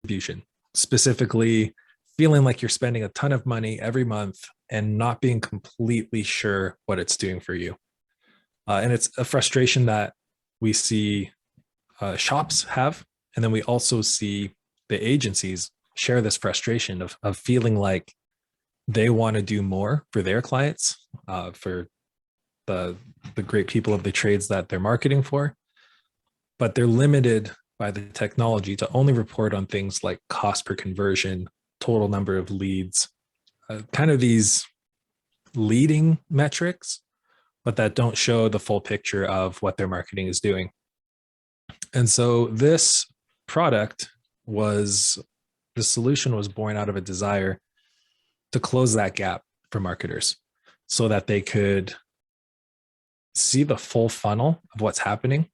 attribution, specifically feeling like you're spending a ton of money every month and not being completely sure what it's doing for you. And it's a frustration that we see shops have. And then we also see the agencies share this frustration of feeling like they want to do more for their clients, for the great people of the trades that they're marketing for, but they're limited by the technology to only report on things like cost per conversion, total number of leads, kind of these leading metrics, but that don't show the full picture of what their marketing is doing. And so this product the solution was born out of a desire to close that gap for marketers so that they could see the full funnel of what's happening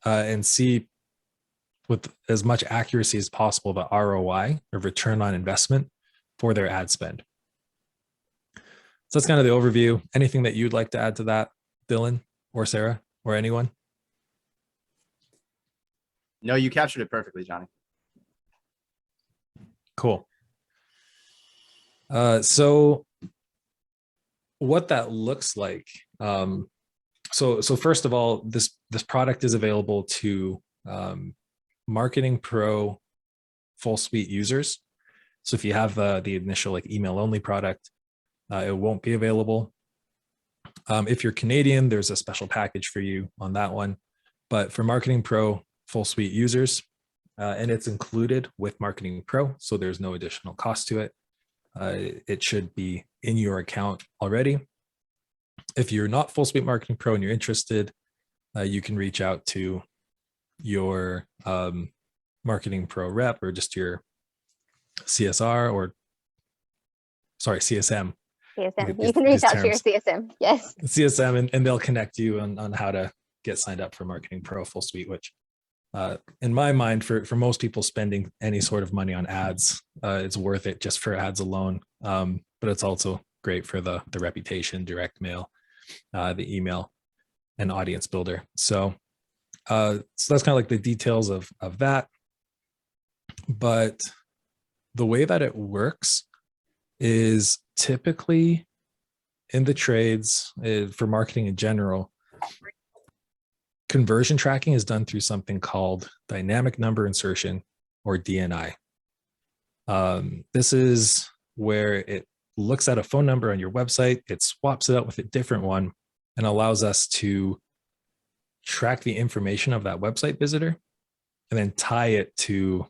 and see with as much accuracy as possible the ROI, or return on investment, for their ad spend. So that's kind of the overview. Anything that you'd like to add to that, Dylan or Sarah or anyone? No, you captured it perfectly, Johnny. Cool. So what that looks like. So first of all, this product is available to Marketing Pro full suite users. So if you have the initial like email only product, it won't be available. If you're Canadian, there's a special package for you on that one. But for Marketing Pro full suite users, and it's included with Marketing Pro, so there's no additional cost to it. It should be in your account already. If you're not full suite Marketing Pro and you're interested, you can reach out to your Marketing Pro rep, or just your CSR, or sorry, CSM. CSM. You can reach out to your CSM. Yes. CSM, and they'll connect you on how to get signed up for Marketing Pro full suite, which in my mind, for most people spending any sort of money on ads, it's worth it just for ads alone. But it's also great for the reputation, direct mail, the email, and audience builder. So that's kind of like the details of that. But the way that it works is typically in the trades, for marketing in general, conversion tracking is done through something called dynamic number insertion, or DNI. This is where it looks at a phone number on your website, it swaps it out with a different one, and allows us to track the information of that website visitor and then tie it to,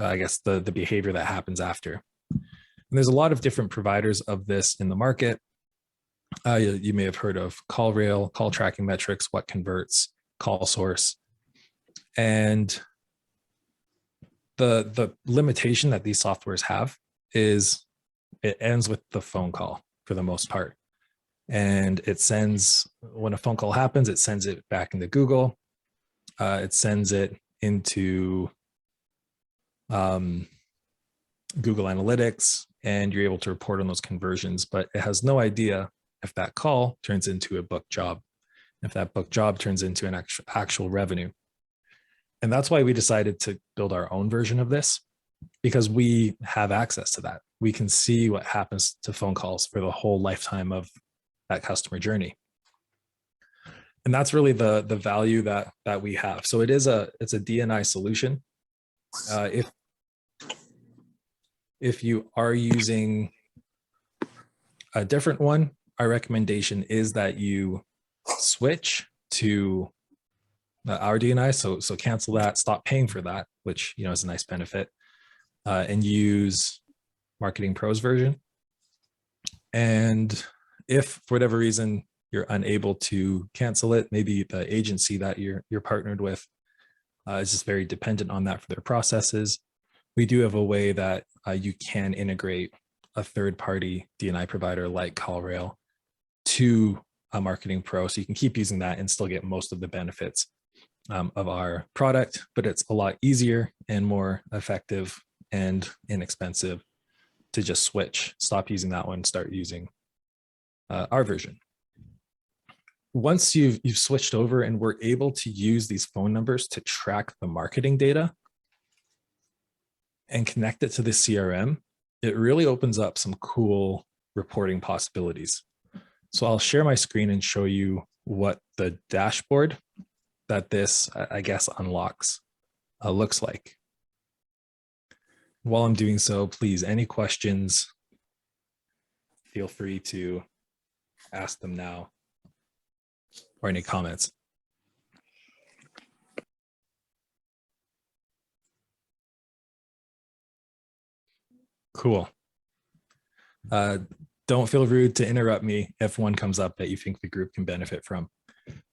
I guess, the behavior that happens after. And there's a lot of different providers of this in the market. You may have heard of CallRail, Call Tracking Metrics, What Converts, Call Source. And the limitation that these softwares have is it ends with the phone call for the most part. And it sends, when a phone call happens, it sends it back into Google. It sends it into Google Analytics, and you're able to report on those conversions, but it has no idea if that call turns into a booked job, if that booked job turns into an actual revenue. And that's why we decided to build our own version of this, because we have access to that. We can see what happens to phone calls for the whole lifetime of that customer journey. And that's really the value that we have. So it's a DNI solution. If you are using a different one, our recommendation is that you switch to our DNI. So cancel that, stop paying for that, which is a nice benefit, and use Marketing Pro's version. And if for whatever reason you're unable to cancel it, maybe the agency that you're partnered with is just very dependent on that for their processes, we do have a way that you can integrate a third-party DNI provider like CallRail to a Marketing Pro, so you can keep using that and still get most of the benefits of our product, but it's a lot easier and more effective and inexpensive to just switch, stop using that one, start using our version. Once you've switched over and we're able to use these phone numbers to track the marketing data, and connect it to the CRM, it really opens up some cool reporting possibilities. So I'll share my screen and show you what the dashboard that this, I guess, unlocks looks like. While I'm doing so, please, any questions, feel free to ask them now, or any comments. Cool. Don't feel rude to interrupt me if one comes up that you think the group can benefit from,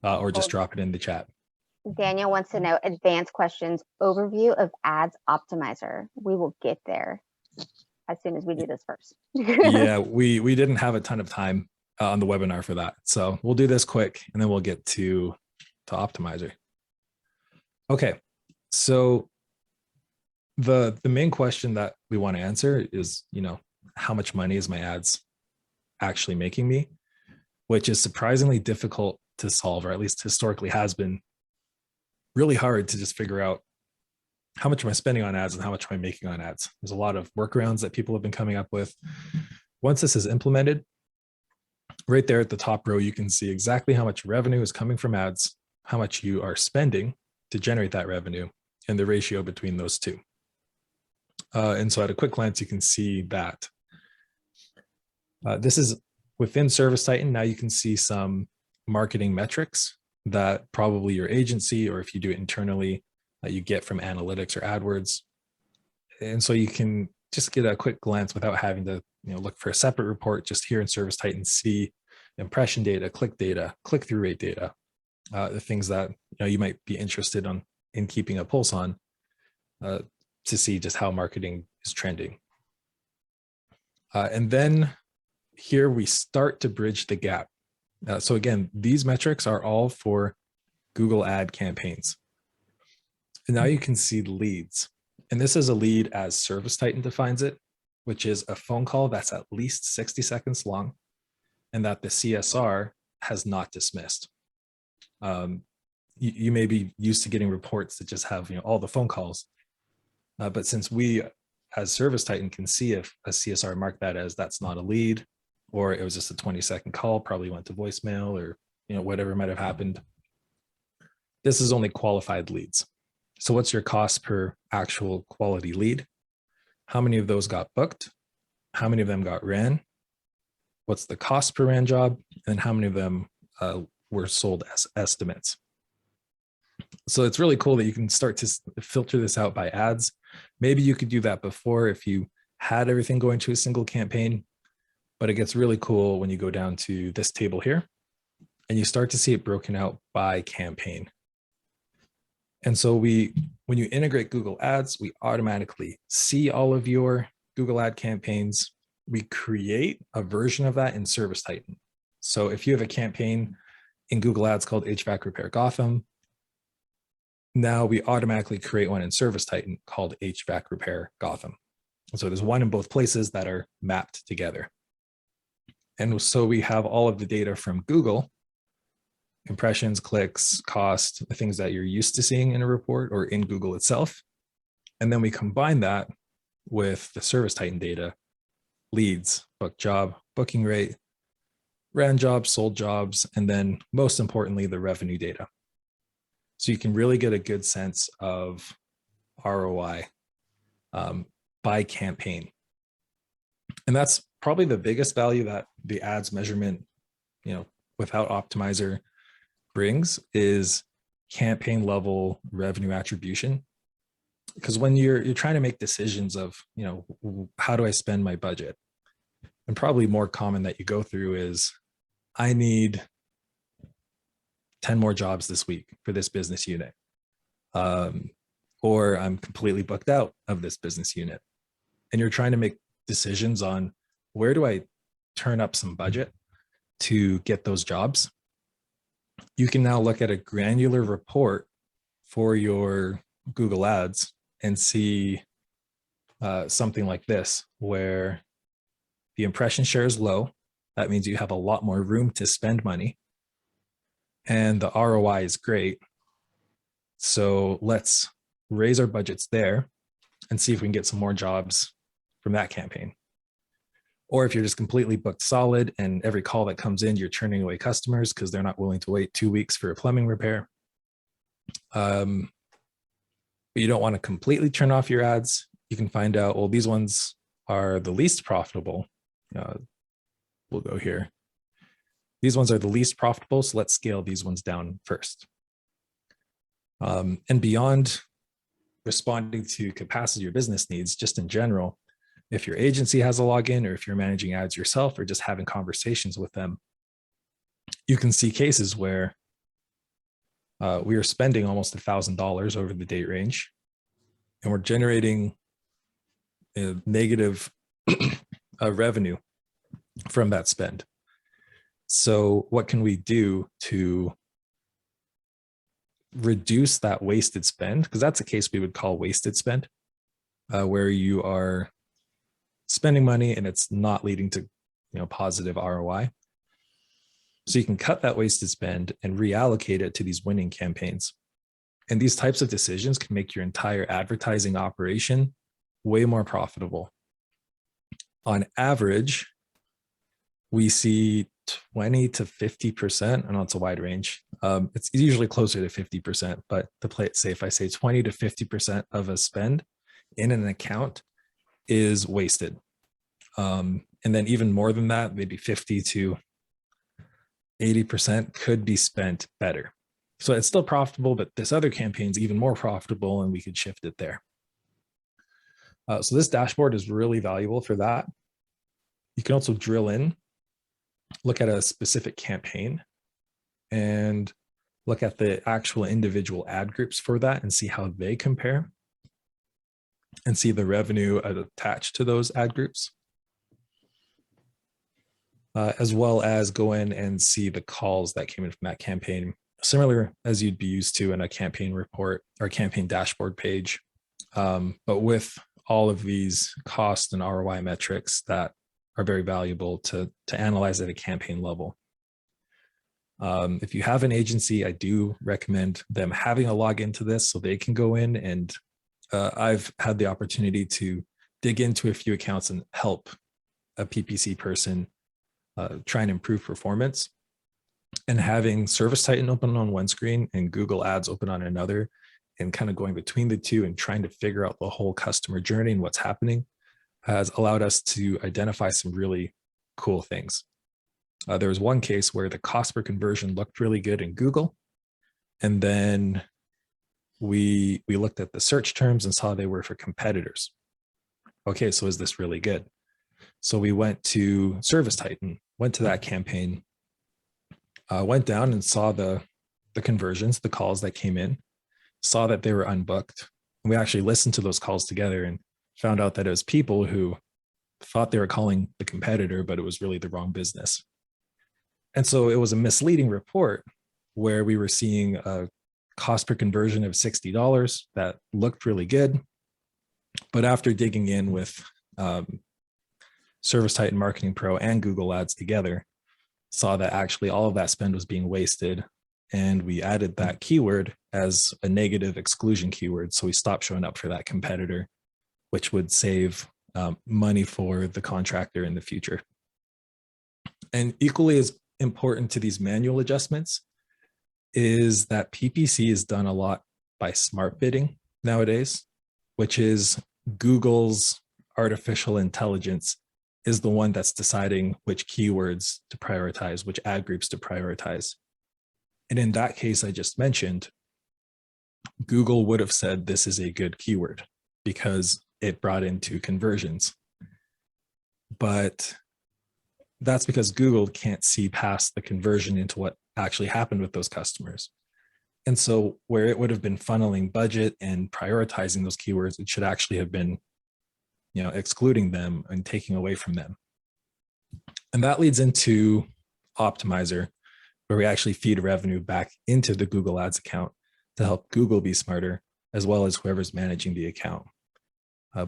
or just drop it in the chat. Daniel wants to know advanced questions, overview of Ads Optimizer. We will get there as soon as we do this first. Yeah, we didn't have a ton of time on the webinar for that. So we'll do this quick and then we'll get to Optimizer. Okay, so the main question that we want to answer is, how much money is my ads actually making me, which is surprisingly difficult to solve, or at least historically has been really hard to just figure out how much am I spending on ads and how much am I making on ads. There's a lot of workarounds that people have been coming up with. Once this is implemented, right there at the top row, you can see exactly how much revenue is coming from ads, how much you are spending to generate that revenue, and the ratio between those two. And so at a quick glance, you can see that. This is within ServiceTitan. Now you can see some marketing metrics that probably your agency, or if you do it internally, you get from analytics or AdWords. And so you can just get a quick glance without having to look for a separate report. Just here in ServiceTitan, see impression data, click-through rate data, the things that you might be interested in keeping a pulse on, to see just how marketing is trending. And then here we start to bridge the gap. So again, these metrics are all for Google ad campaigns. And now you can see leads. And this is a lead as ServiceTitan defines it, which is a phone call that's at least 60 seconds long and that the CSR has not dismissed. You may be used to getting reports that just have all the phone calls. But since we as ServiceTitan can see if a CSR marked that as that's not a lead, or it was just a 20-second call, probably went to voicemail, or whatever might have happened. This is only qualified leads. So what's your cost per actual quality lead? How many of those got booked? How many of them got ran? What's the cost per ran job? And how many of them were sold as estimates? So it's really cool that you can start to filter this out by ads. Maybe you could do that before if you had everything going to a single campaign, but it gets really cool when you go down to this table here and you start to see it broken out by campaign. And so when you integrate Google Ads, we automatically see all of your Google ad campaigns. We create a version of that in ServiceTitan. So if you have a campaign in Google Ads called HVAC Repair Gotham, now we automatically create one in ServiceTitan called HVAC Repair Gotham. So there's one in both places that are mapped together. And so we have all of the data from Google, impressions, clicks, cost, the things that you're used to seeing in a report or in Google itself. And then we combine that with the ServiceTitan data, leads, book job, booking rate, ran jobs, sold jobs, and then most importantly, the revenue data. So you can really get a good sense of ROI by campaign. And that's probably the biggest value that the ads measurement, without Optimizer brings, is campaign level revenue attribution. Because when you're trying to make decisions of, how do I spend my budget? And probably more common that you go through is, I need 10 more jobs this week for this business unit. Or I'm completely booked out of this business unit. And you're trying to make decisions on, where do I turn up some budget to get those jobs? You can now look at a granular report for your Google Ads and see something like this, where the impression share is low. That means you have a lot more room to spend money. And the ROI is great. So let's raise our budgets there. and see if we can get some more jobs from that campaign. Or if you're just completely booked solid and every call that comes in, you're turning away customers because they're not willing to wait 2 weeks for a plumbing repair. But you don't want to completely turn off your ads. You can find out, well, these ones are the least profitable. We'll go here. These ones are the least profitable, so let's scale these ones down first. And beyond responding to capacity or business needs, just in general, if your agency has a login, or if you're managing ads yourself, or just having conversations with them, you can see cases where we are spending almost $1,000 over the date range, and we're generating a negative revenue from that spend. So what can we do to reduce that wasted spend? Because that's a case we would call wasted spend, where you are spending money and it's not leading to positive ROI. So you can cut that wasted spend and reallocate it to these winning campaigns. And these types of decisions can make your entire advertising operation way more profitable. On average, we see 20 to 50%. I know it's a wide range. It's usually closer to 50%, but to play it safe, I say 20 to 50% of a spend in an account is wasted. And then even more than that, maybe 50 to 80% could be spent better. So it's still profitable, but this other campaign is even more profitable and we could shift it there. So this dashboard is really valuable for that. You can also drill in, look at a specific campaign, and look at the actual individual ad groups for that and see how they compare, and see the revenue attached to those ad groups, as well as go in and see the calls that came in from that campaign, similar as you'd be used to in a campaign report or campaign dashboard page, but with all of these cost and ROI metrics that are very valuable to analyze at a campaign level. If you have an agency, I do recommend them having a login to this so they can go in, and I've had the opportunity to dig into a few accounts and help a PPC person try and improve performance. And having ServiceTitan open on one screen and Google Ads open on another, and kind of going between the two and trying to figure out the whole customer journey and what's happening, has allowed us to identify some really cool things. There was one case where the cost per conversion looked really good in Google. And then we looked at the search terms and saw they were for competitors. Okay, so is this really good? So we went to ServiceTitan, went to that campaign, went down and saw the conversions, the calls that came in, saw that they were unbooked. And we actually listened to those calls together and found out that it was people who thought they were calling the competitor, but it was really the wrong business. And so it was a misleading report where we were seeing a cost per conversion of $60 that looked really good. But after digging in with ServiceTitan Marketing Pro and Google Ads together, saw that actually all of that spend was being wasted. And we added that keyword as a negative exclusion keyword. So we stopped showing up for that competitor, which would save money for the contractor in the future. And equally as important to these manual adjustments is that PPC is done a lot by smart bidding nowadays, which is Google's artificial intelligence is the one that's deciding which keywords to prioritize, which ad groups to prioritize. And in that case I just mentioned, Google would have said this is a good keyword because it brought into conversions. But that's because Google can't see past the conversion into what actually happened with those customers. And so where it would have been funneling budget and prioritizing those keywords, it should actually have been, excluding them and taking away from them. And that leads into Optimizer, where we actually feed revenue back into the Google Ads account to help Google be smarter, as well as whoever's managing the account.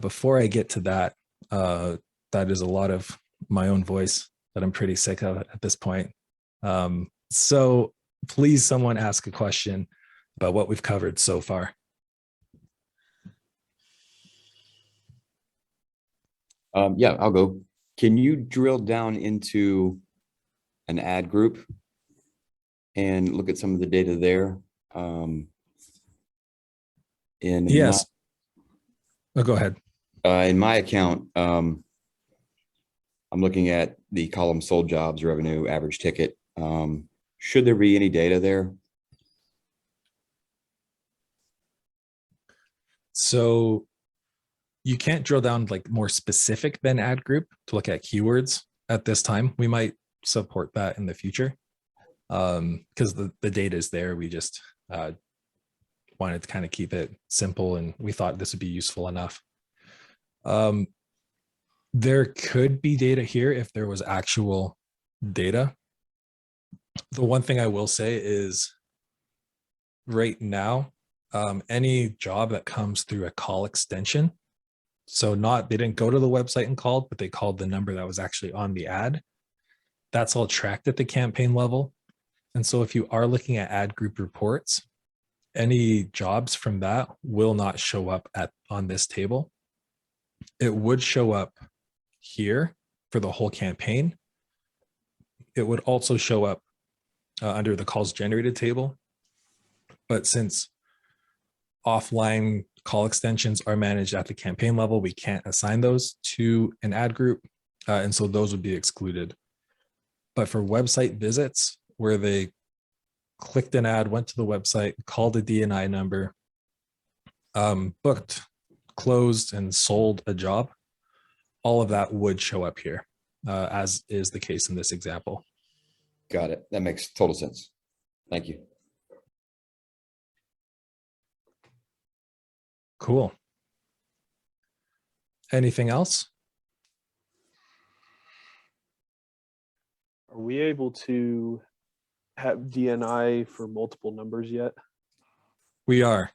Before I get to that, that is a lot of my own voice that I'm pretty sick of at this point. So please, someone ask a question about what we've covered so far. Yeah, I'll go. Can you drill down into an ad group and look at some of the data there? Yes. Oh, go ahead. In my account, I'm looking at the column sold jobs, revenue, average ticket. Should there be any data there? So you can't drill down like more specific than ad group to look at keywords at this time. We might support that in the future because the data is there. We just wanted to kind of keep it simple, and we thought this would be useful enough. There could be data here if there was actual data. The one thing I will say is right now, any job that comes through a call extension, so they didn't go to the website and called, but they called the number that was actually on the ad, that's all tracked at the campaign level. And so if you are looking at ad group reports, any jobs from that will not show up on this table. It would show up here for the whole campaign. It would also show up under the calls generated table. But since offline call extensions are managed at the campaign level, we can't assign those to an ad group. And so those would be excluded. But for website visits where they clicked an ad, went to the website, called a DNI number, booked, closed, and sold a job, all of that would show up here, as is the case in this example. Got it. That makes total sense. Thank you. Cool. Anything else? Are we able to have DNI for multiple numbers yet? We are.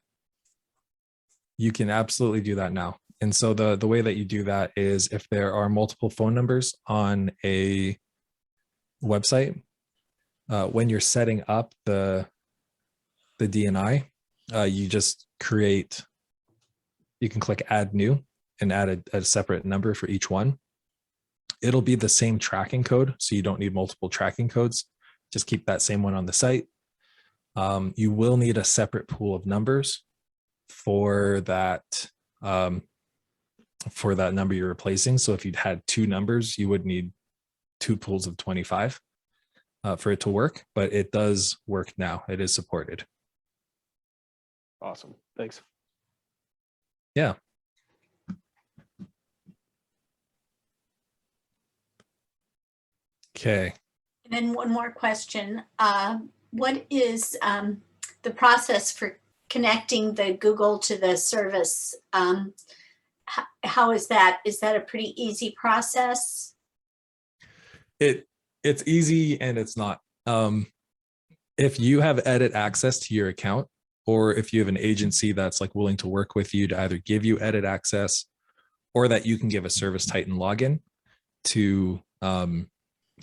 You can absolutely do that now. And so the way that you do that is if there are multiple phone numbers on a website, when you're setting up the DNI, you just create, you can click add new and add a separate number for each one. It'll be the same tracking code, so you don't need multiple tracking codes. Just keep that same one on the site. You will need a separate pool of numbers for that number you're replacing. So if you'd had two numbers, you would need two pools of 25 for it to work, but it does work now. It is supported. Awesome. Thanks. Yeah. Okay. And then one more question. What is the process for connecting the Google to the service? How is that? Is that a pretty easy process? It's easy and it's not. If you have edit access to your account, or if you have an agency that's like willing to work with you to either give you edit access, or that you can give a ServiceTitan login to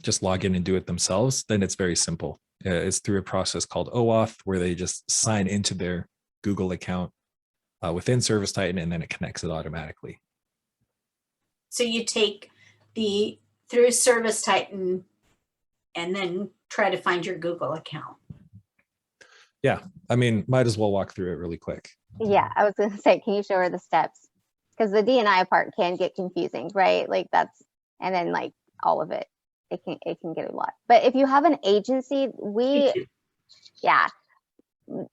just log in and do it themselves, then it's very simple. It's through a process called OAuth, where they just sign into their Google account within ServiceTitan, and then it connects it automatically. So you take through ServiceTitan and then try to find your Google account. Yeah, I mean, might as well walk through it really quick. Yeah, I was going to say, can you show her the steps? Because the DNI part can get confusing, right? Like and then like all of it, it can get a lot. But if you have an agency,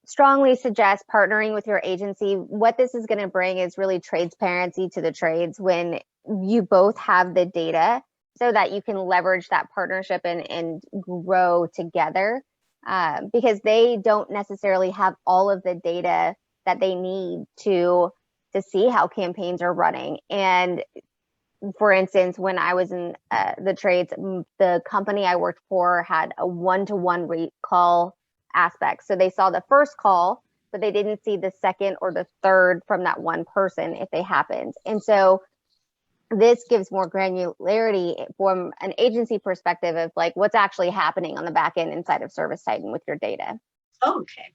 strongly suggest partnering with your agency. What this is going to bring is really transparency to the trades when you both have the data, so that you can leverage that partnership and grow together, because they don't necessarily have all of the data that they need to see how campaigns are running. And for instance, when I was in the trades, the company I worked for had a one-to-one call aspect. So they saw the first call, but they didn't see the second or the third from that one person if they happened. And so this gives more granularity from an agency perspective of like what's actually happening on the back end inside of ServiceTitan with your data. Okay.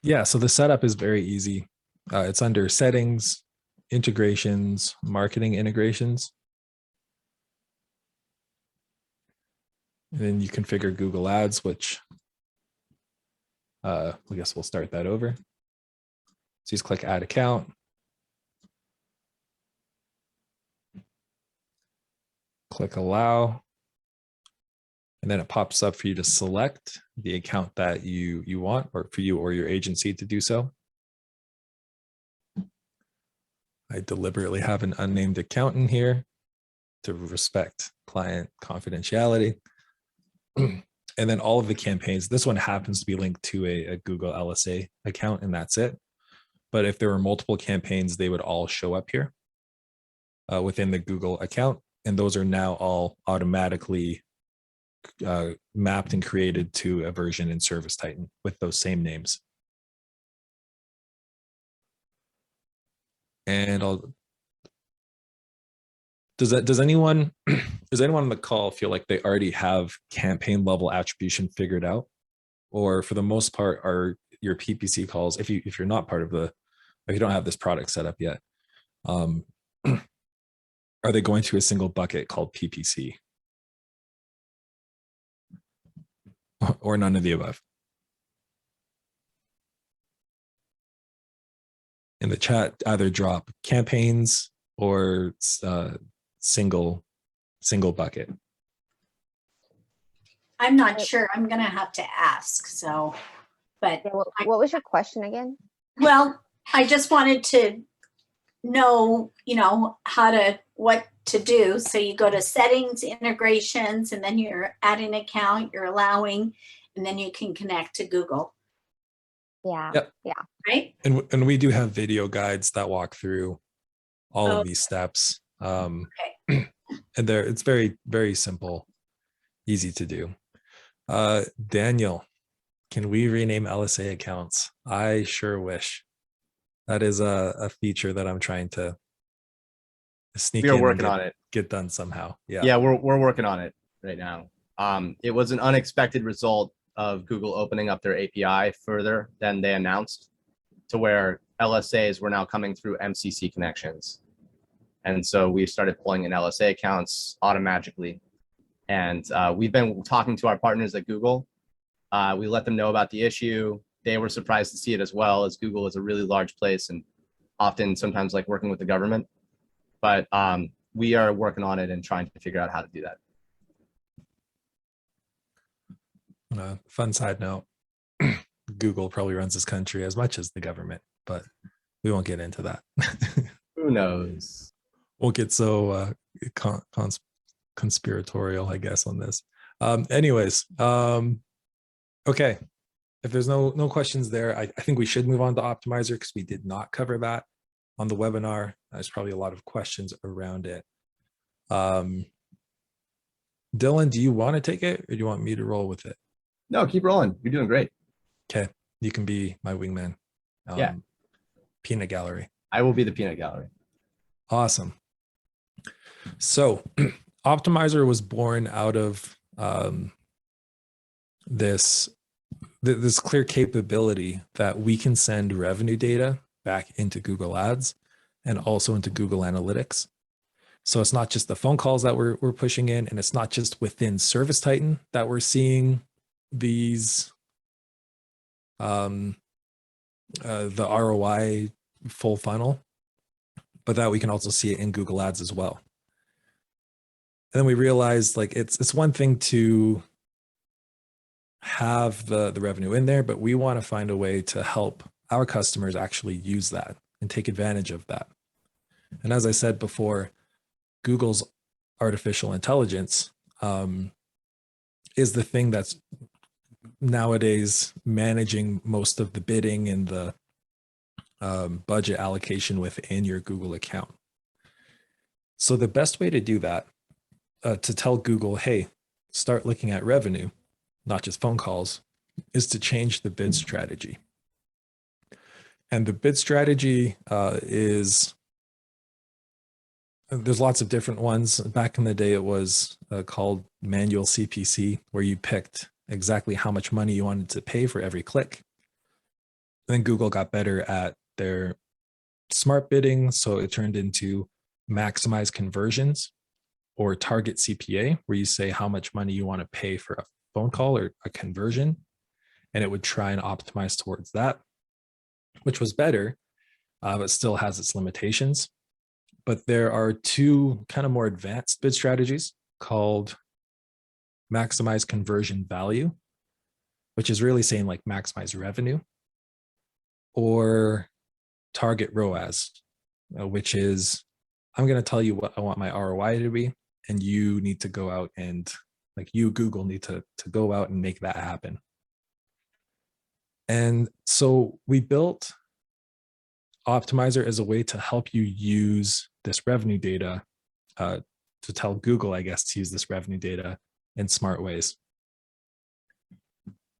Yeah, so the setup is very easy. It's under settings, integrations, marketing integrations. And then you configure Google Ads, which I guess we'll start that over. So just click add account. Click allow. And then it pops up for you to select the account that you want, or for you or your agency to do so. I deliberately have an unnamed account in here to respect client confidentiality. And then all of the campaigns, this one happens to be linked to a Google LSA account, and that's it. But if there were multiple campaigns, they would all show up here within the Google account. And those are now all automatically mapped and created to a version in ServiceTitan with those same names. And does anyone on the call feel like they already have campaign level attribution figured out? Or for the most part, are your PPC calls, if you're not part of the, if you don't have this product set up yet, are they going to a single bucket called PPC? Or none of the above? In the chat, either drop campaigns or single bucket. I'm not sure. I'm gonna have to ask, so, but, Yeah, what was your question again? well, I just wanted to know, what to do. So you go to settings, integrations, and then you're adding an account, you're allowing, and then you can connect to Google, Yeah. Yep. Yeah. right? And we do have video guides that walk through all Oh. of these steps. Okay. And it's very, very simple, easy to do. Daniel, can we rename LSA accounts? I sure wish. That is a feature that I'm trying to sneak We in are and working on it. get done somehow. Yeah. Yeah, we're working on it right now. It was an unexpected result of Google opening up their API further than they announced, to where LSAs were now coming through MCC connections. And so we started pulling in LSA accounts automatically. And we've been talking to our partners at Google. We let them know about the issue. They were surprised to see it as well, as Google is a really large place and often sometimes like working with the government. But we are working on it and trying to figure out how to do that. Fun side note, Google probably runs this country as much as the government, but we won't get into that. Who knows? Won't get so conspiratorial, I guess, on this. Anyways, okay. If there's no questions there, I think we should move on to Optimizer, because we did not cover that on the webinar. There's probably a lot of questions around it. Dylan, do you want to take it, or do you want me to roll with it? No, keep rolling. You're doing great. Okay, you can be my wingman. Yeah. Peanut gallery. I will be the peanut gallery. Awesome. So Optimizer was born out of this clear capability that we can send revenue data back into Google Ads and also into Google Analytics. So it's not just the phone calls that we're pushing in, and it's not just within ServiceTitan that we're seeing these the ROI full funnel, but that we can also see it in Google Ads as well. And then we realized, like, it's one thing to have the revenue in there, but we want to find a way to help our customers actually use that and take advantage of that. And as I said before, Google's artificial intelligence is the thing that's nowadays managing most of the bidding and the budget allocation within your Google account. So the best way to do that, to tell Google, hey, start looking at revenue, not just phone calls, is to change the bid strategy. And the bid strategy is, there's lots of different ones. Back in the day, it was called manual CPC, where you picked exactly how much money you wanted to pay for every click. And then Google got better at their smart bidding, so it turned into maximize conversions, or target CPA, where you say how much money you want to pay for a phone call or a conversion, and it would try and optimize towards that, which was better, but still has its limitations. But there are two kind of more advanced bid strategies called maximize conversion value, which is really saying like maximize revenue, or target ROAS, which is I'm going to tell you what I want my ROI to be, and you need to go out and like you, Google, need to go out and make that happen. And so we built Optimizer as a way to help you use this revenue data, to tell Google, I guess, to use this revenue data in smart ways.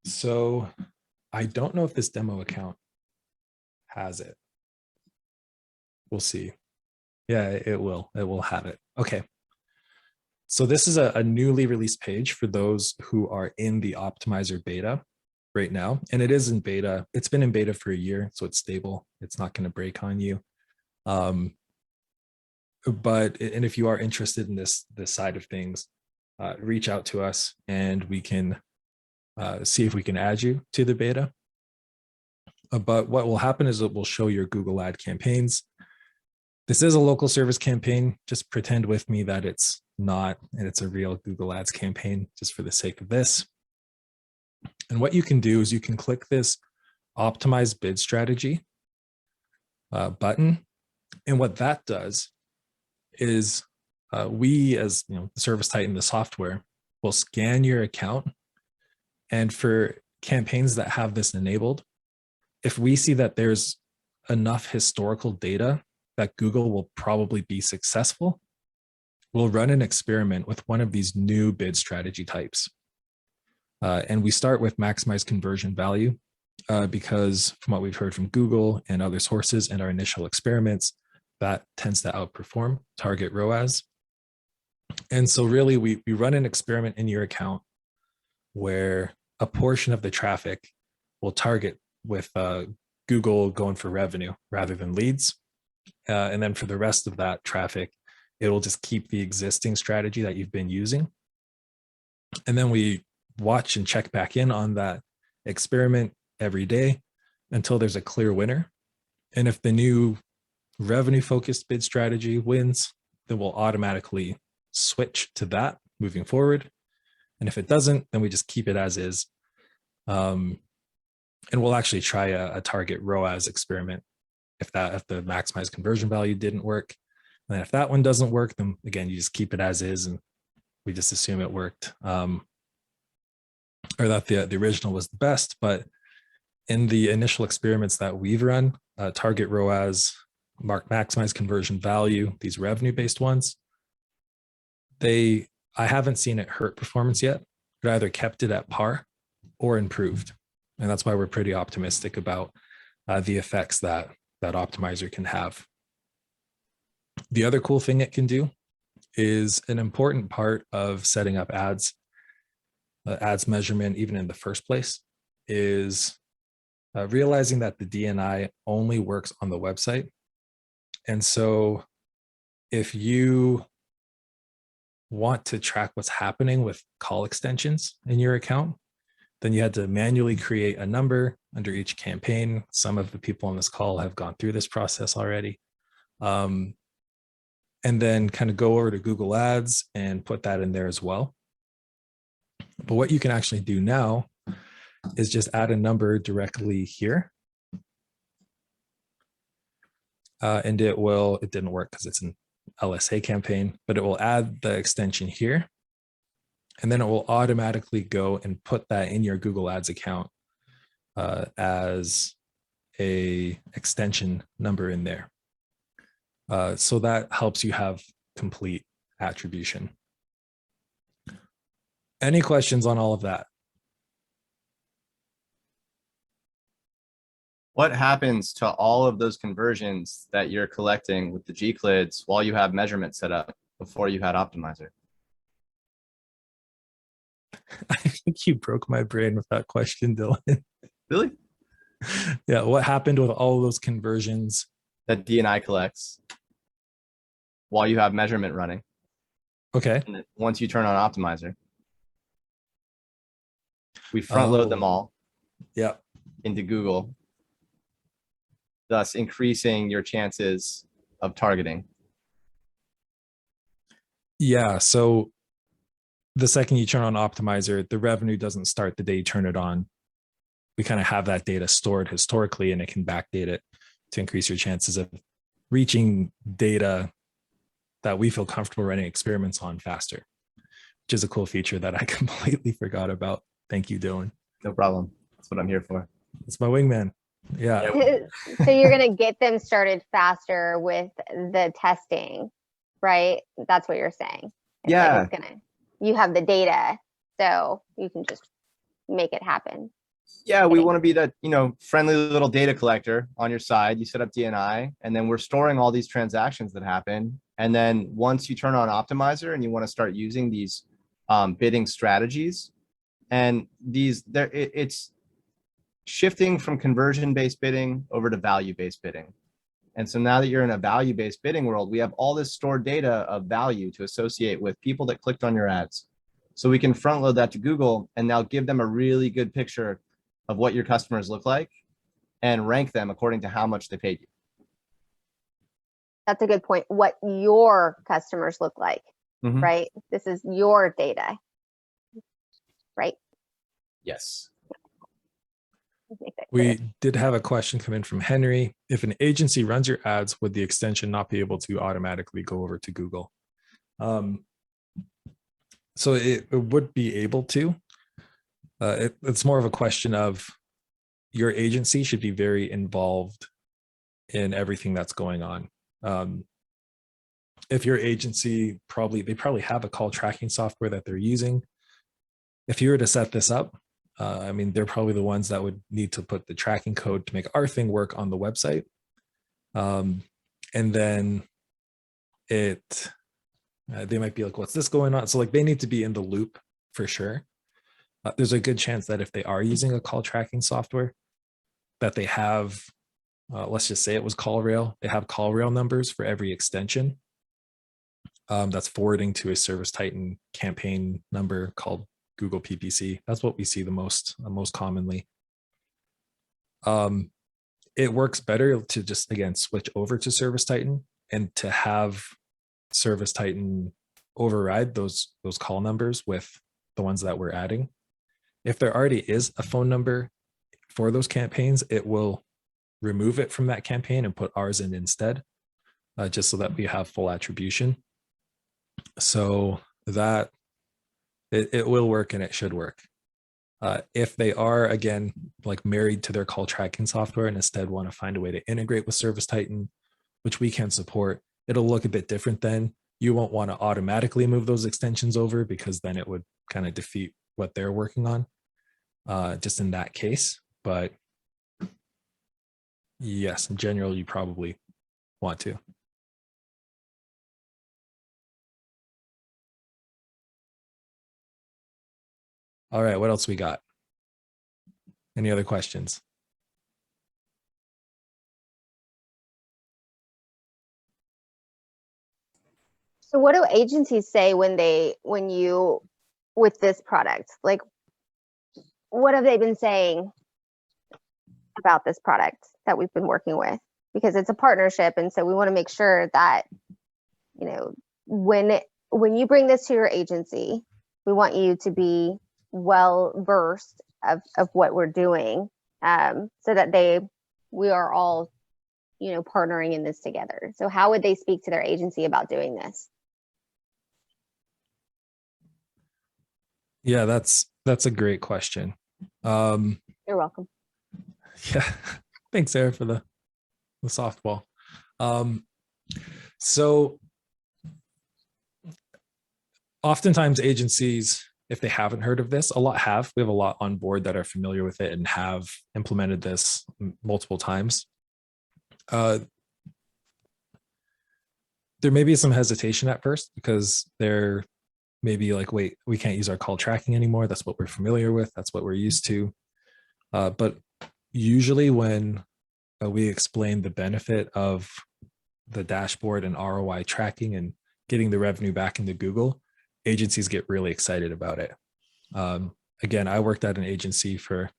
So I don't know if this demo account has it. We'll see. Yeah, it will have it. Okay. So this is a newly released page for those who are in the Optimizer beta right now. And it is in beta. It's been in beta for a year, so it's stable. It's not going to break on you. And if you are interested in this side of things, reach out to us and we can see if we can add you to the beta. But what will happen is it will show your Google ad campaigns. This is a local service campaign. Just pretend with me that it's not, and it's a real Google Ads campaign just for the sake of this. And what you can do is you can click this optimize bid strategy button. And what that does is we, as ServiceTitan, the software, will scan your account. And for campaigns that have this enabled, if we see that there's enough historical data that Google will probably be successful, we'll run an experiment with one of these new bid strategy types. And we start with maximize conversion value because from what we've heard from Google and other sources and our initial experiments, that tends to outperform target ROAS. And so really we run an experiment in your account where a portion of the traffic will target with Google going for revenue rather than leads. And then for the rest of that traffic, it will just keep the existing strategy that you've been using. And then we watch and check back in on that experiment every day until there's a clear winner. And if the new revenue focused bid strategy wins, then we'll automatically switch to that moving forward. And if it doesn't, then we just keep it as is. And we'll actually try a target ROAS experiment if the maximized conversion value didn't work. And then if that one doesn't work, then again, you just keep it as is and we just assume it worked. Or that the original was the best. But in the initial experiments that we've run, target ROAS, maximize conversion value, these revenue-based ones, I haven't seen it hurt performance yet. It either kept it at par or improved. And that's why we're pretty optimistic about the effects that Optimizer can have. The other cool thing it can do is an important part of setting up ads measurement, even in the first place, is realizing that the DNI only works on the website. And so if you want to track what's happening with call extensions in your account, then you had to manually create a number under each campaign. Some of the people on this call have gone through this process already. And then kind of go over to Google Ads and put that in there as well. But what you can actually do now is just add a number directly here. And it didn't work because it's an LSA campaign, but it will add the extension here. And then it will automatically go and put that in your Google Ads account as a extension number in there. So that helps you have complete attribution. Any questions on all of that? What happens to all of those conversions that you're collecting with the G-CLIDs while you have measurement set up before you had Optimizer? I think you broke my brain with that question, Dylan. Really? Yeah, what happened with all of those conversions that D&I collects while you have measurement running. Okay. And then once you turn on Optimizer, we front load them Oh. all Yeah. into Google, thus increasing your chances of targeting. Yeah. So the second you turn on Optimizer, the revenue doesn't start the day you turn it on. We kind of have that data stored historically, and it can backdate it to increase your chances of reaching data that we feel comfortable running experiments on faster, which is a cool feature that I completely forgot about. Thank you, Dylan. No problem. That's what I'm here for. It's my wingman. Yeah. So you're going to get them started faster with the testing, right? That's what you're saying. It's like Yeah. it's gonna, you have the data, so you can just make it happen. Yeah, we Kidding. want to be that, friendly little data collector on your side. You set up D&I, and then we're storing all these transactions that happen. And then once you turn on Optimizer and you want to start using these bidding strategies, and it's shifting from conversion-based bidding over to value-based bidding. And so now that you're in a value-based bidding world, we have all this stored data of value to associate with people that clicked on your ads. So we can front load that to Google and now give them a really good picture of what your customers look like and rank them according to how much they paid you. That's a good point. What your customers look like, Mhm. right? This is your data, right? Yes. Make that clear. We did have a question come in from Henry. If an agency runs your ads, would the extension not be able to automatically go over to Google? So it would be able to. It's more of a question of your agency should be very involved in everything that's going on. If your agency they probably have a call tracking software that they're using. If you were to set this up, they're probably the ones that would need to put the tracking code to make our thing work on the website. And then they might be like, what's this going on? So like they need to be in the loop for sure. There's a good chance that if they are using a call tracking software, that they have, let's just say it was CallRail, they have CallRail numbers for every extension that's forwarding to a ServiceTitan campaign number called Google PPC. That's what we see the most commonly. It works better to just, again, switch over to ServiceTitan and to have ServiceTitan override those call numbers with the ones that we're adding. If there already is a phone number for those campaigns, it will remove it from that campaign and put ours in instead, just so that we have full attribution. So that it will work and it should work. If they are, again, like married to their call tracking software and instead want to find a way to integrate with ServiceTitan, which we can support, it'll look a bit different then. You won't want to automatically move those extensions over because then it would kind of defeat what they're working on, just in that case. But yes, in general, you probably want to. All right, what else we got? Any other questions? So what do agencies say with this product? Like, what have they been saying about this product that we've been working with? Because it's a partnership, and so we want to make sure that, when you bring this to your agency, we want you to be well versed of what we're doing, so that we are all, partnering in this together. So how would they speak to their agency about doing this? Yeah, that's a great question. You're welcome. Yeah, thanks, Sarah, for the softball. So oftentimes agencies, if they haven't heard of this, we have a lot on board that are familiar with it and have implemented this multiple times. There may be some hesitation at first because they're maybe like, wait, we can't use our call tracking anymore. That's what we're familiar with. That's what we're used to. But usually when we explain the benefit of the dashboard and ROI tracking and getting the revenue back into Google, agencies get really excited about it. Again, I worked at an agency for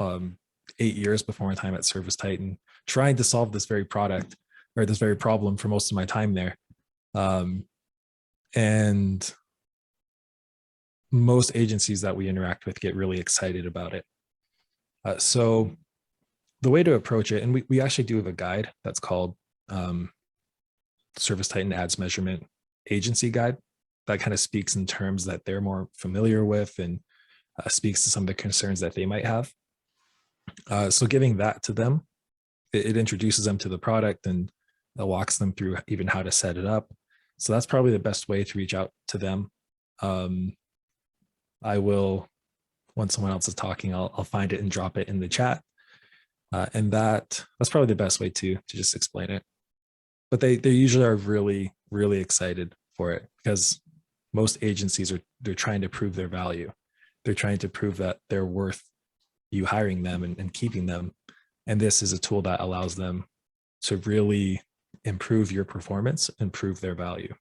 8 years before my time at ServiceTitan, trying to solve this very product or this very problem for most of my time there. And most agencies that we interact with get really excited about it. So the way to approach it, and we actually do have a guide that's called ServiceTitan Ads Measurement Agency Guide that kind of speaks in terms that they're more familiar with and speaks to some of the concerns that they might have. So giving that to them, it introduces them to the product and walks them through even how to set it up. So that's probably the best way to reach out to them. I will, when someone else is talking, I'll find it and drop it in the chat. And that's probably the best way to just explain it. But they usually are really, really excited for it because most agencies they're trying to prove their value. They're trying to prove that they're worth you hiring them and keeping them. And this is a tool that allows them to really improve your performance and prove their value.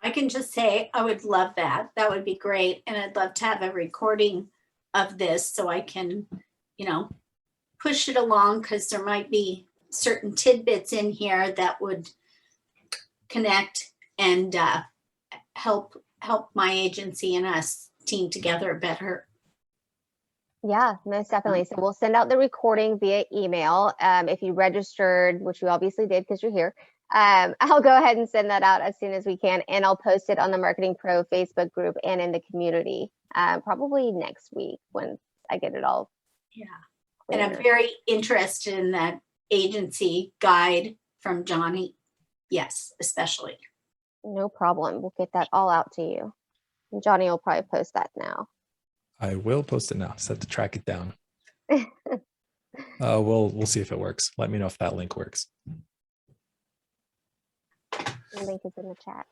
I can just say I would love that. That would be great. And I'd love to have a recording of this so I can, push it along, because there might be certain tidbits in here that would connect and help my agency and us team together better. Yeah, most definitely. So we'll send out the recording via email. If you registered, which you obviously did because you're here, I'll go ahead and send that out as soon as we can. And I'll post it on the Marketing Pro Facebook group and in the community, probably next week when I get it all. Yeah. And I'm very interested in that agency guide from Johnny. Yes, especially. No problem. We'll get that all out to you. And Johnny will probably post that now. I will post it now. Set to track it down. We'll see if it works. Let me know if that link works. The link is in the chat.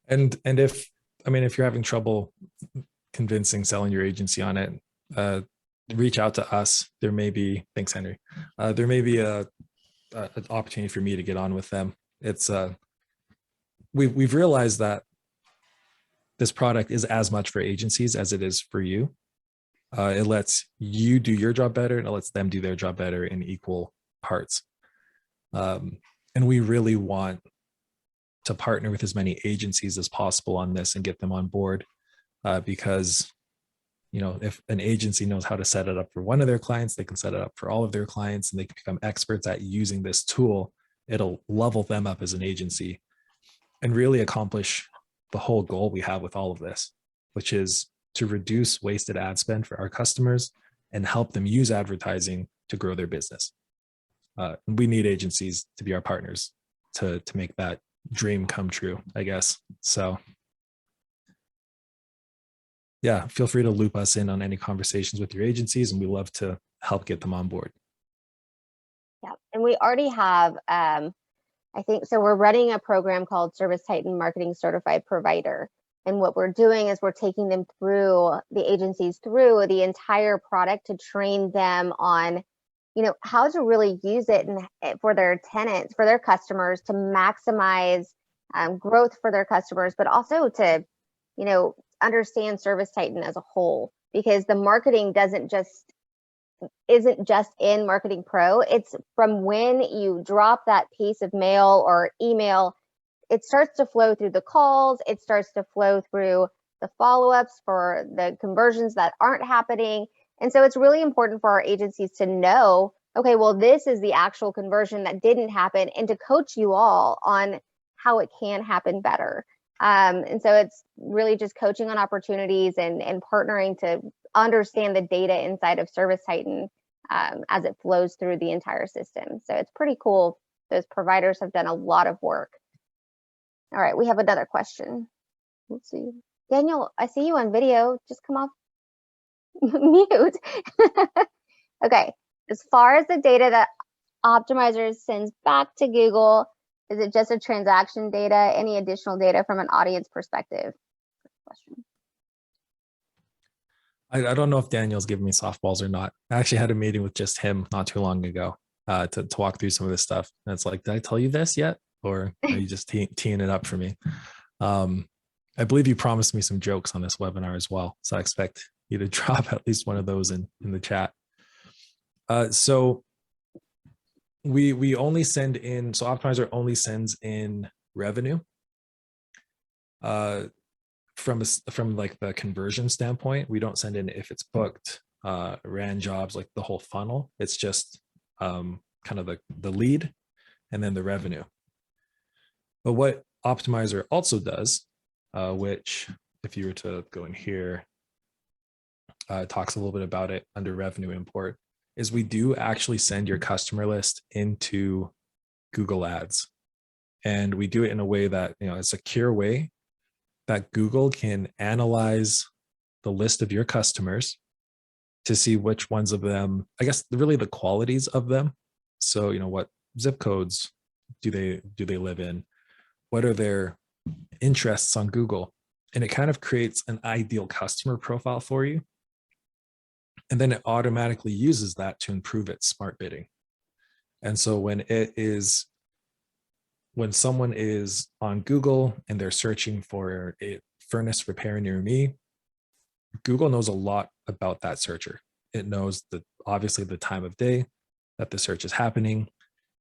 And if you're having trouble selling your agency on it, reach out to us. There may be, thanks, Henry. There may be an opportunity for me to get on with them. It's we've realized that this product is as much for agencies as it is for you. It lets you do your job better and it lets them do their job better in equal parts. And we really want to partner with as many agencies as possible on this and get them on board because, if an agency knows how to set it up for one of their clients, they can set it up for all of their clients and they can become experts at using this tool. It'll level them up as an agency and really accomplish the whole goal we have with all of this, which is to reduce wasted ad spend for our customers and help them use advertising to grow their business. We need agencies to be our partners to make that dream come true, I guess. So yeah, feel free to loop us in on any conversations with your agencies and we love to help get them on board. Yeah, and we already have, I think, so we're running a program called ServiceTitan Marketing Certified Provider. And what we're doing is we're taking them through, the agencies through the entire product to train them on, how to really use it for their tenants, for their customers, to maximize growth for their customers, but also to, understand ServiceTitan as a whole, because the marketing isn't just in Marketing Pro. It's from when you drop that piece of mail or email, it starts to flow through the calls, it starts to flow through the follow-ups for the conversions that aren't happening. And so it's really important for our agencies to know, okay, well, this is the actual conversion that didn't happen, and to coach you all on how it can happen better. And so it's really just coaching on opportunities and partnering to understand the data inside of ServiceTitan as it flows through the entire system. So it's pretty cool. Those providers have done a lot of work. All right, we have another question. Let's see. Daniel, I see you on video. Just come off mute. Okay, as far as the data that Optimizer sends back to Google, is it just a transaction data? Any additional data from an audience perspective? I don't know if Daniel's giving me softballs or not. I actually had a meeting with just him not too long ago to walk through some of this stuff. And it's like, did I tell you this yet? Or are you just teeing it up for me? I believe you promised me some jokes on this webinar as well. So I expect you to drop at least one of those in the chat. So we only send in, so Optimizer only sends in revenue. From like the conversion standpoint, we don't send in if it's booked, ran jobs, like the whole funnel. It's just kind of the lead and then the revenue. But what Optimizer also does, which if you were to go in here, talks a little bit about it under revenue import, is we do actually send your customer list into Google Ads. And we do it in a way that, a secure way that Google can analyze the list of your customers to see which ones of them, I guess, really the qualities of them. So, what zip codes do they live in? What are their interests on Google? And it kind of creates an ideal customer profile for you. And then it automatically uses that to improve its smart bidding. And so when someone is on Google and they're searching for a furnace repair near me, Google knows a lot about that searcher. It knows obviously the time of day that the search is happening.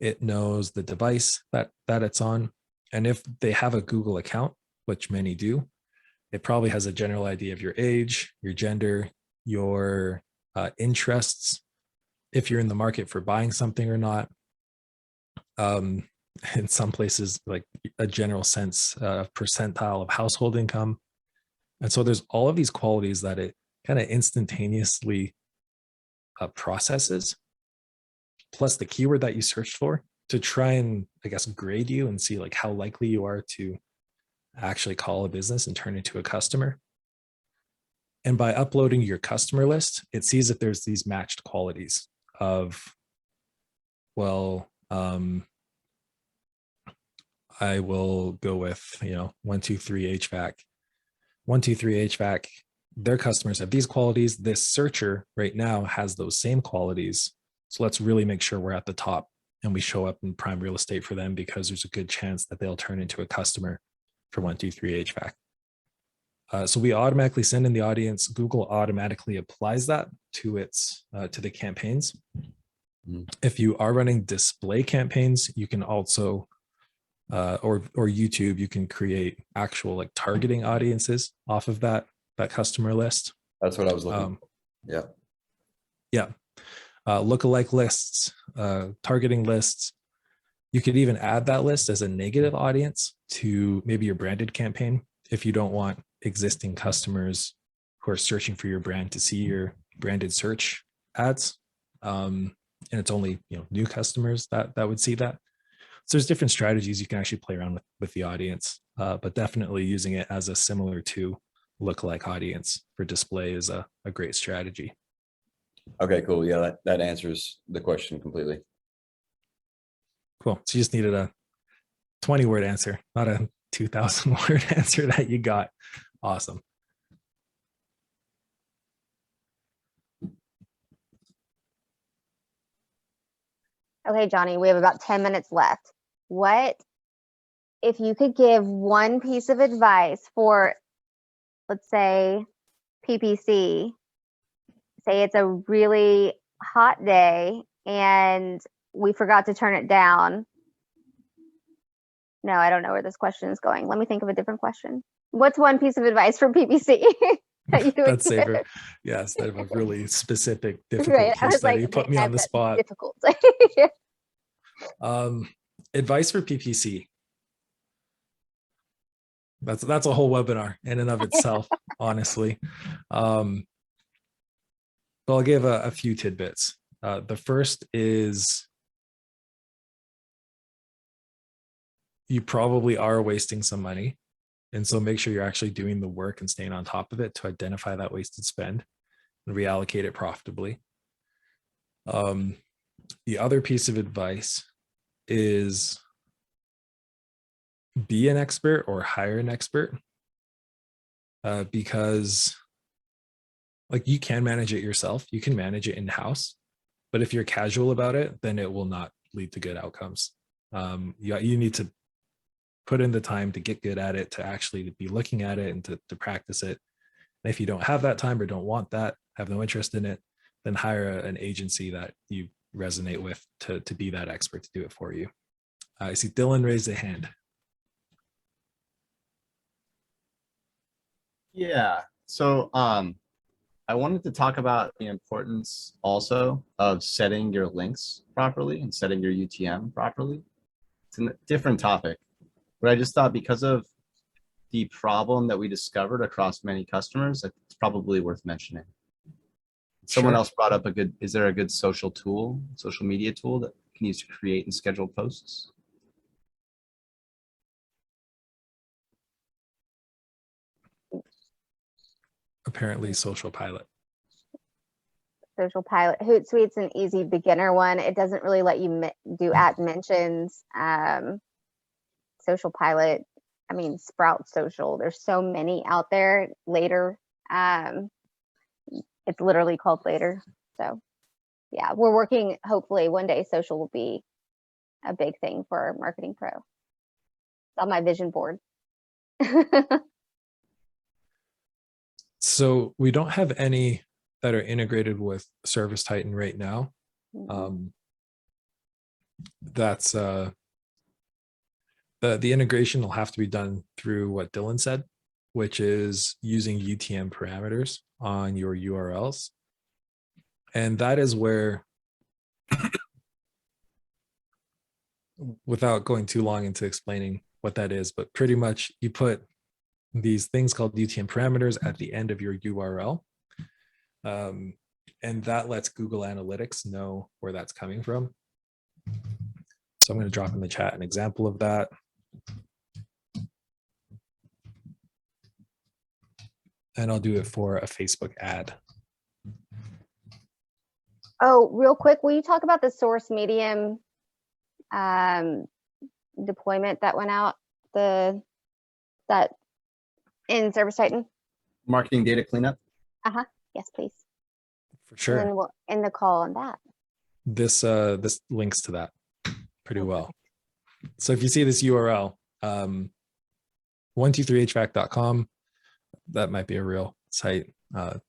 It knows the device that it's on. And if they have a Google account, which many do, it probably has a general idea of your age, your gender, your interests, if you're in the market for buying something or not. In some places, like a general sense of percentile of household income. And so there's all of these qualities that it kind of instantaneously processes, plus the keyword that you searched for, to try and, I guess, grade you and see like how likely you are to actually call a business and turn into a customer. And by uploading your customer list, it sees if there's these matched qualities of, well, I will go with, 123 HVAC. 123 HVAC, their customers have these qualities. This searcher right now has those same qualities. So let's really make sure we're at the top and we show up in prime real estate for them, because there's a good chance that they'll turn into a customer for 123 HVAC. So we automatically send in the audience. Google automatically applies that to the campaigns. If you are running display campaigns, you can also or YouTube, you can create actual like targeting audiences off of that customer list. That's what I was looking for. Yeah. Lookalike lists, targeting lists. You could even add that list as a negative audience to maybe your branded campaign if you don't want existing customers who are searching for your brand to see your branded search ads. And it's only new customers that would see that. So there's different strategies you can actually play around with the audience, but definitely using it as a similar to lookalike audience for display is a great strategy. Okay, cool. Yeah, that answers the question completely. Cool. So you just needed a 20-word answer, not a 2,000-word answer that you got. Awesome. Okay, Johnny, we have about 10 minutes left. What if you could give one piece of advice for, let's say, PPC? Say it's a really hot day and we forgot to turn it down. No, I don't know where this question is going. Let me think of a different question. What's one piece of advice for PPC that you would That's safer. give? Yeah, instead of a really specific, difficult Right. I case was study, like, put me on the that's spot. difficult. Advice for PPC. That's a whole webinar in and of itself, honestly. But I'll give a few tidbits. The first is you probably are wasting some money. And so make sure you're actually doing the work and staying on top of it to identify that wasted spend and reallocate it profitably. The other piece of advice is be an expert or hire an expert, because like you can manage it yourself. You can manage it in-house, but if you're casual about it, then it will not lead to good outcomes. You need to put in the time to get good at it, to actually be looking at it and to practice it. And if you don't have that time or don't want that, have no interest in it, then hire an agency that you resonate with to be that expert to do it for you. I see Dylan raised a hand. Yeah. So I wanted to talk about the importance also of setting your links properly and setting your UTM properly. It's a different topic, but I just thought because of the problem that we discovered across many customers, it's probably worth mentioning. Someone Sure. else brought up is there a good social media tool that you can use to create and schedule posts? Apparently Social Pilot. Social Pilot. Hootsuite's an easy beginner one. It doesn't really let you do at mentions. Social Pilot, I mean, Sprout Social. There's so many out there. Later, it's literally called Later. So yeah, we're working, hopefully one day social will be a big thing for Marketing Pro. It's on my vision board. So we don't have any that are integrated with ServiceTitan right now. That's the integration will have to be done through what Dylan said, which is using UTM parameters on your URLs. And that is where, without going too long into explaining what that is, but pretty much you put these things called UTM parameters at the end of your URL. And that lets Google Analytics know where that's coming from. So I'm going to drop in the chat an example of that. And I'll do it for a Facebook ad. Oh, real quick, will you talk about the source medium deployment that went out, that in ServiceTitan? Marketing data cleanup? Yes, please. For sure. And then we'll end the call on that. This links to that pretty well. So if you see this URL, 123hvac.com, that might be a real site. I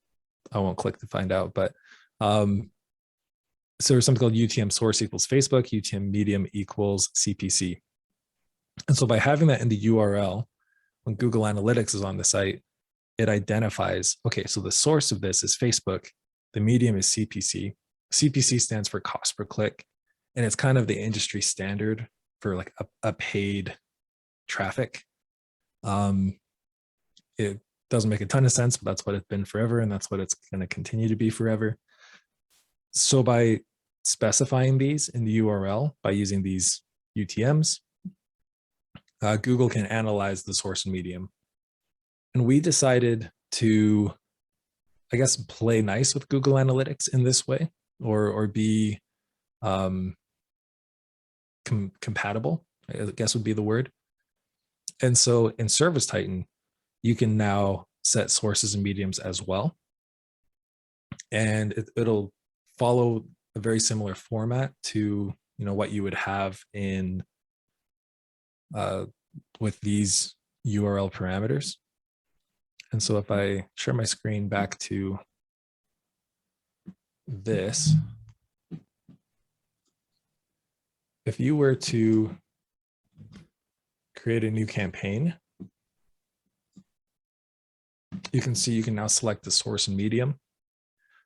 won't click to find out, but so there's something called UTM source equals Facebook, UTM medium equals CPC. And so by having that in the URL, when Google Analytics is on the site, it identifies, okay, so the source of this is Facebook, the medium is CPC. CPC stands for cost per click, and it's kind of the industry standard for like a paid traffic. It doesn't make a ton of sense, but that's what it's been forever, and that's what it's going to continue to be forever. So by specifying these in the URL, by using these UTMs, Google can analyze the source and medium. And we decided to, I guess, play nice with Google Analytics in this way, or be compatible, I guess would be the word. And so in ServiceTitan, you can now set sources and mediums as well. And it'll follow a very similar format to what you would have in with these URL parameters. And so if I share my screen back to this, if you were to create a new campaign, you can see you can now select the source and medium.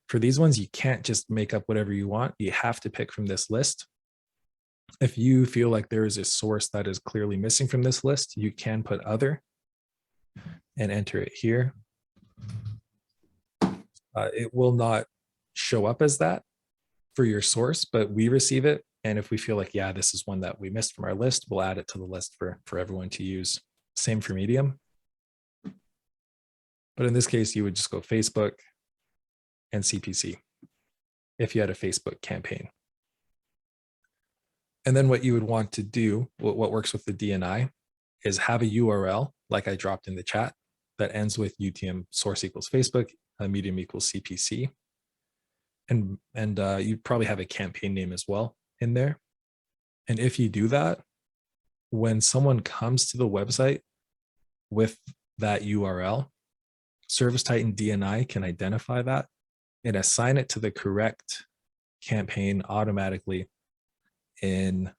For these ones, you can't just make up whatever you want. You have to pick from this list. If you feel like there is a source that is clearly missing from this list, you can put other and enter it here. It will not show up as that for your source, but we receive it. And if we feel like, yeah, this is one that we missed from our list, we'll add it to the list for everyone to use. Same for medium. But in this case, you would just go Facebook and CPC if you had a Facebook campaign. And then what you would want to do, what works with the DNI, is have a URL like I dropped in the chat that ends with UTM source equals Facebook, medium equals CPC. And you probably have a campaign name as well in there. And if you do that, when someone comes to the website with that URL, ServiceTitan DNI can identify that and assign it to the correct campaign automatically in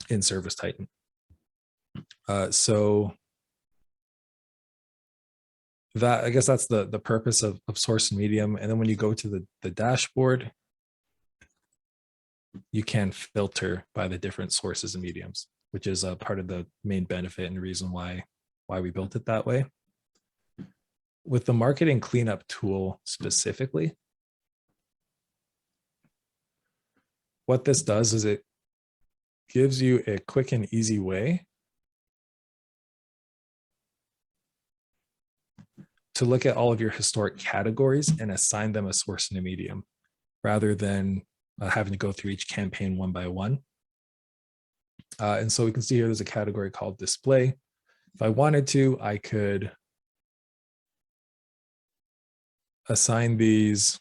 ServiceTitan. So that, I guess that's the purpose of source and medium. And then when you go to the dashboard, you can filter by the different sources and mediums, which is a part of the main benefit and reason why we built it that way. With the marketing cleanup tool specifically, what this does is it gives you a quick and easy way to look at all of your historic categories and assign them a source and a medium, rather than having to go through each campaign one by one. And so we can see here there's a category called display. If I wanted to, I could assign these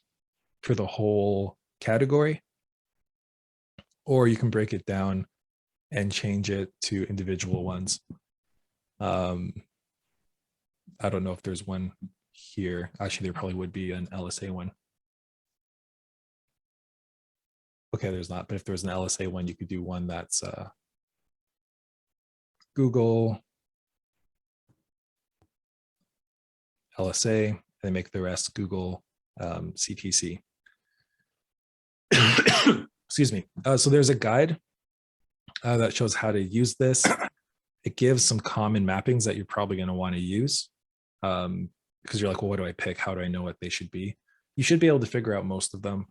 for the whole category, or you can break it down and change it to individual ones. I don't know if there's one here. Actually, there probably would be an LSA one. Okay, there's not, but if there's an LSA one, you could do one that's Google LSA, and make the rest Google CPC. Excuse me. So there's a guide that shows how to use this. It gives some common mappings that you're probably going to want to use, because you're like, well, what do I pick? How do I know what they should be? You should be able to figure out most of them.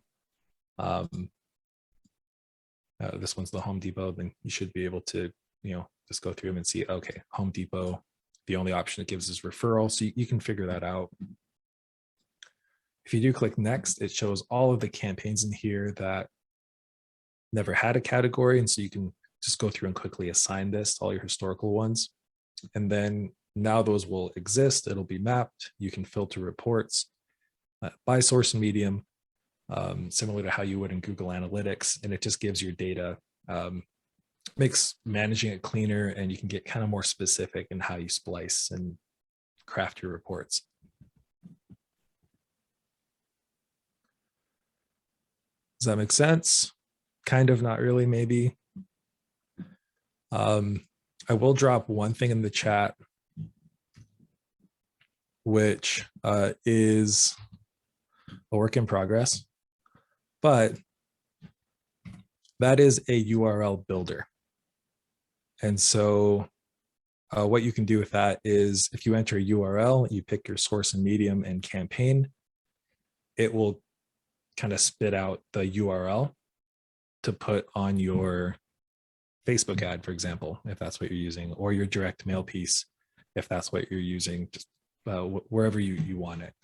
This one's the Home Depot, then you should be able to, just go through them and see, okay, Home Depot, the only option it gives is referral. So you can figure that out. If you do click next, it shows all of the campaigns in here that never had a category. And so you can just go through and quickly assign this to all your historical ones. And then now those will exist. It'll be mapped. You can filter reports by source and medium, similar to how you would in Google Analytics. And it just gives your data, makes managing it cleaner, and you can get kind of more specific in how you splice and craft your reports. Does that make sense? Kind of, not really, maybe. I will drop one thing in the chat, which is a work in progress, but that is a URL builder. And so what you can do with that is, if you enter a URL, you pick your source and medium and campaign, it will kind of spit out the URL to put on your Facebook ad, for example, if that's what you're using, or your direct mail piece, if that's what you're using, just wherever you want it.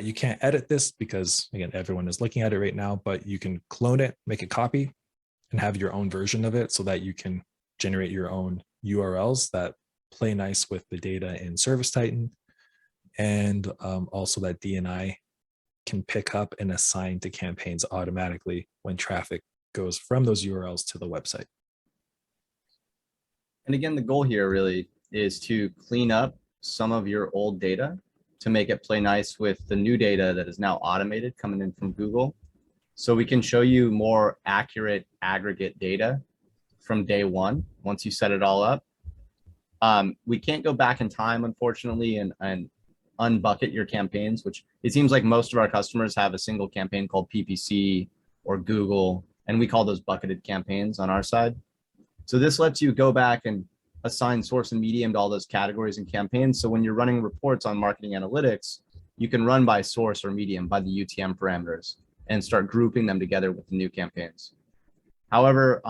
You can't edit this because, again, everyone is looking at it right now, but you can clone it, make a copy, and have your own version of it so that you can generate your own URLs that play nice with the data in ServiceTitan, and also that DNI can pick up and assign to campaigns automatically when traffic goes from those URLs to the website. And again, the goal here really is to clean up some of your old data to make it play nice with the new data that is now automated coming in from Google. So we can show you more accurate aggregate data from day one, once you set it all up. We can't go back in time, unfortunately, and unbucket your campaigns, which it seems like most of our customers have a single campaign called PPC or Google, and we call those bucketed campaigns on our side. So this lets you go back and assign source and medium to all those categories and campaigns. So when you're running reports on marketing analytics, you can run by source or medium by the UTM parameters and start grouping them together with the new campaigns. However,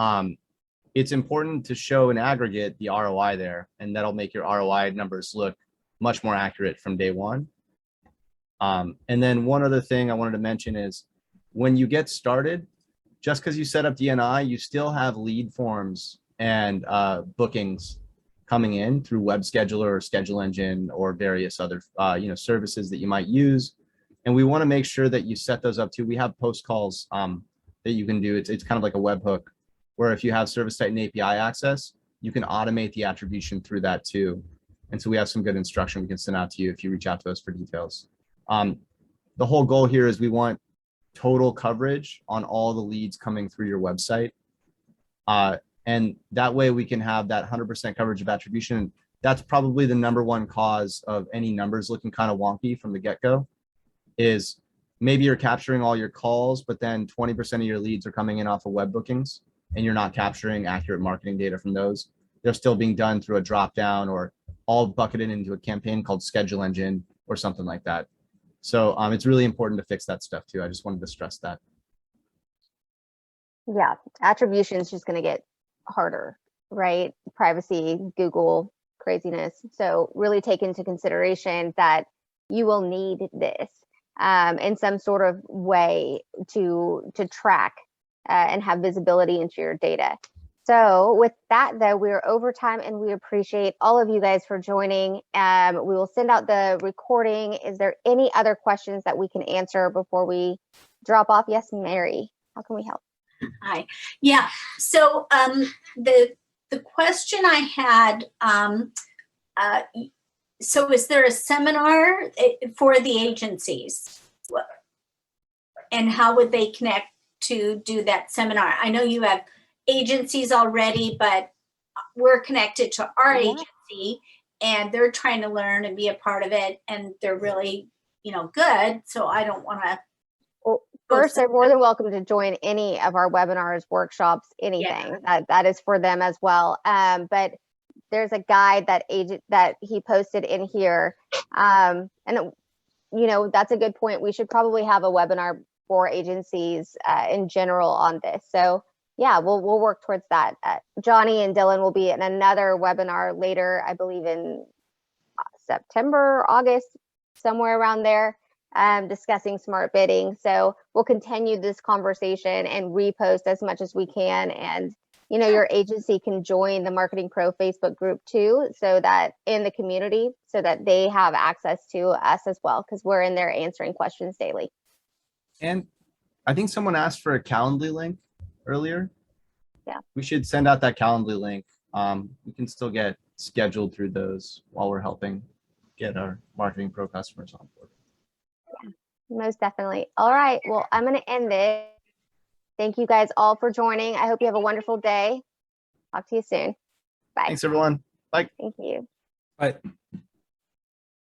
it's important to show in aggregate the ROI there, and that'll make your ROI numbers look much more accurate from day one. And then one other thing I wanted to mention is, when you get started, just because you set up DNI, you still have lead forms and bookings coming in through web scheduler or schedule engine or various other services that you might use. And we want to make sure that you set those up too. We have post calls that you can do. It's kind of like a webhook where if you have ServiceTitan API access, you can automate the attribution through that too. And so we have some good instruction we can send out to you if you reach out to us for details. The whole goal here is we want total coverage on all the leads coming through your website. And that way we can have that 100% coverage of attribution. That's probably the #1 cause of any numbers looking kind of wonky from the get-go, is maybe you're capturing all your calls, but then 20% of your leads are coming in off of web bookings and you're not capturing accurate marketing data from those. They're still being done through a drop-down or all bucketed into a campaign called schedule engine or something like that. So it's really important to fix that stuff too. I just wanted to stress that. Yeah, attribution is just going to get harder, right? Privacy, Google, craziness. So really take into consideration that you will need this in some sort of way to track and have visibility into your data. So with that, though, we're over time and we appreciate all of you guys for joining. We will send out the recording. Is there any other questions that we can answer before we drop off? Yes, Mary, how can we help? Hi. Yeah. So the question I had, so is there a seminar for the agencies? And how would they connect to do that seminar? I know you have agencies already, but we're connected to our agency and they're trying to learn and be a part of it. And they're really, good. So I don't want to. Well, first, they're more than welcome to join any of our webinars, workshops, anything. That is for them as well. But there's a guide that he posted in here. And that's a good point. We should probably have a webinar for agencies in general on this. So yeah, we'll work towards that. Johnny and Dylan will be in another webinar later, I believe in September, August, somewhere around there, discussing smart bidding. So we'll continue this conversation and repost as much as we can. And, your agency can join the Marketing Pro Facebook group too, so that in the community, so that they have access to us as well, because we're in there answering questions daily. And I think someone asked for a Calendly link earlier. Yeah. We should send out that Calendly link. We can still get scheduled through those while we're helping get our Marketing Pro customers on board. Yeah, most definitely. All right. Well, I'm going to end this. Thank you guys all for joining. I hope you have a wonderful day. Talk to you soon. Bye. Thanks, everyone. Bye. Thank you. Bye.